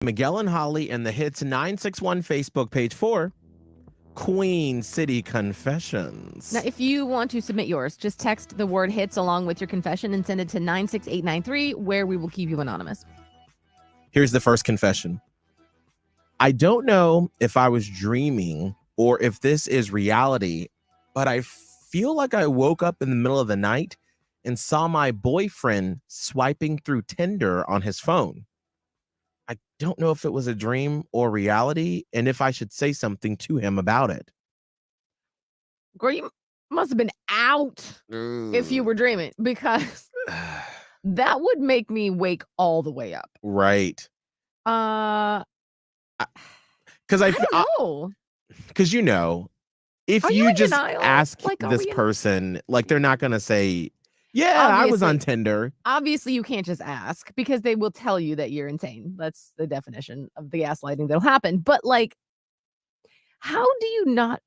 Miguel and Holly and the Hits 961 Facebook page for Queen City Confessions. Now, if you want to submit yours, just text the word hits along with your confession and send it to 96893, where we will keep you anonymous. Here's the first confession. I don't know if I was dreaming or if this is reality, but I feel like I woke up in the middle of the night and saw my boyfriend swiping through Tinder on his phone. I don't know if it was a dream or reality and if I should say something to him about it. Girl, you must have been out if you were dreaming, because that would make me wake all the way up. Right. I Because I don't know. Because if Are you you in just denial? ask Like, are this we in- person, like they're not gonna say, yeah, I was on Obviously. Tinder. Obviously, you can't just ask, because they will tell you that you're insane. That's the definition of the gaslighting that'll happen. But like, how do you not?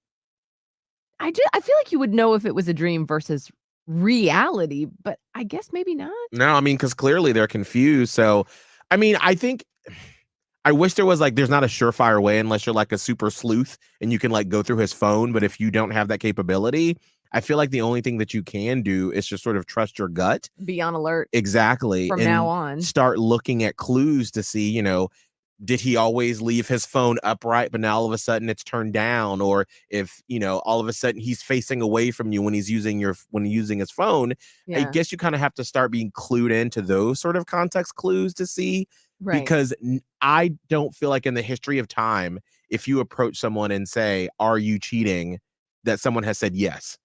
I feel like you would know if it was a dream versus reality, but I guess maybe not. No, I mean, because clearly they're confused. So, I mean, I wish there was there's not a surefire way unless you're like a super sleuth and you can go through his phone. But if you don't have that capability, I feel like the only thing that you can do is just sort of trust your gut. Be on alert. Exactly. From and now on. Start looking at clues to see, did he always leave his phone upright, but now all of a sudden it's turned down? Or if, all of a sudden he's facing away from you when he's using his phone. Yeah. I guess you kind of have to start being clued into those sort of context clues to see. Right. Because I don't feel like in the history of time, if you approach someone and say, are you cheating, that someone has said yes.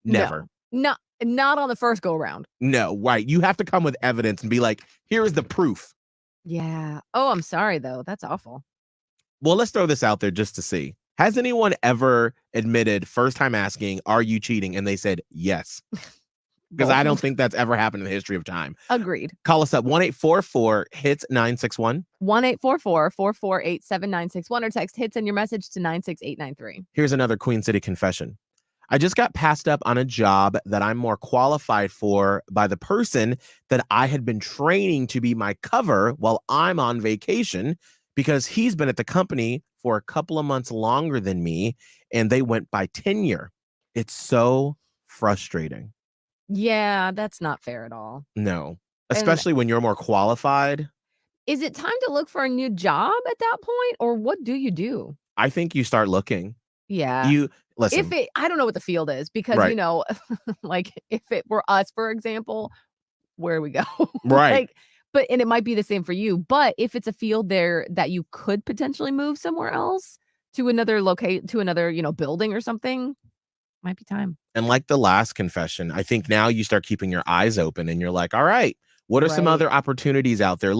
Never. No, not on the first go around. No, right. You have to come with evidence and be like, here is the proof. Yeah. Oh, I'm sorry, though. That's awful. Well, let's throw this out there just to see. Has anyone ever admitted first time asking, are you cheating? And they said yes. Because I don't think that's ever happened in the history of time. Agreed. Call us up 1-844-HITS-961. 1-844-448-7961 or text hits in your message to 96893. Here's another Queen City confession. I just got passed up on a job that I'm more qualified for by the person that I had been training to be my cover while I'm on vacation, because he's been at the company for a couple of months longer than me and they went by tenure. It's so frustrating. Yeah, that's not fair at all. No, especially when you're more qualified. Is it time to look for a new job at that point, or what do you do? I think you start looking. Yeah. Listen. I don't know what the field is, because, right. Like if it were us, for example, where we go. Right. And it might be the same for you, but if it's a field there that you could potentially move somewhere else to another building or something, might be time. And like the last confession, I think now you start keeping your eyes open and you're like, all right, what are some other opportunities out there?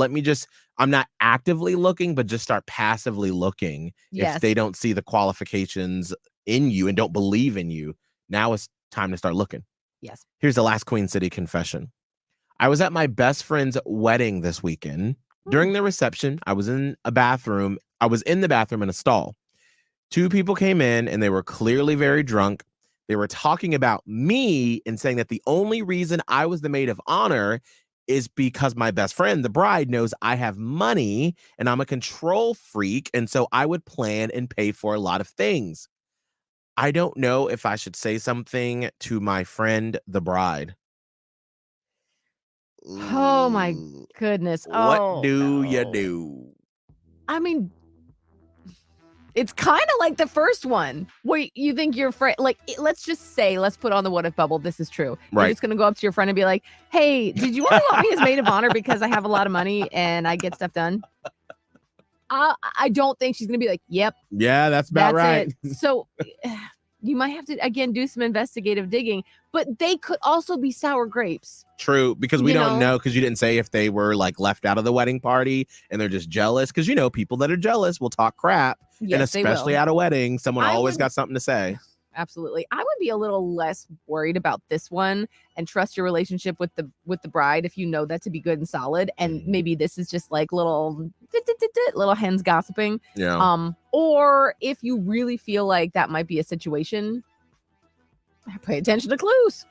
I'm not actively looking, but just start passively looking. Yes. If they don't see the qualifications in you and don't believe in you, now it's time to start looking. Yes. Here's the last Queen City confession. I was at my best friend's wedding this weekend. During the reception, I was in the bathroom in a stall. Two people came in and they were clearly very drunk. They were talking about me and saying that the only reason I was the maid of honor is because my best friend, the bride, knows I have money and I'm a control freak. And so I would plan and pay for a lot of things. I don't know if I should say something to my friend, the bride. Oh my goodness. What do you do? I mean, it's kind of like the first one. Wait, you think your friend, let's just say, let's put on the what if bubble. This is true. Right. You're just going to go up to your friend and be like, hey, did you only want me as maid of honor because I have a lot of money and I get stuff done? I don't think she's going to be like, yep. Yeah, that's about right. It. So you might have to, again, do some investigative digging, but they could also be sour grapes. True, because we don't know, because you didn't say if they were left out of the wedding party and they're just jealous, because people that are jealous will talk crap. Yes, and especially at a wedding, someone always got something to say. Absolutely. I would be a little less worried about this one and trust your relationship with the bride if you know that to be good and solid. And maybe this is just little hens gossiping. Yeah. Or if you really feel like that might be a situation, pay attention to clues.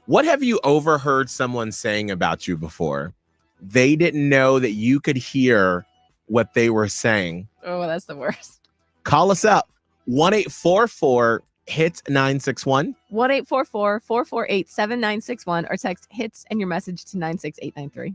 What have you overheard someone saying about you before? They didn't know that you could hear what they were saying. Oh, that's the worst. Call us up 1-844-HIT-961. 1-844-448-7961 or text HITS and your message to 96893.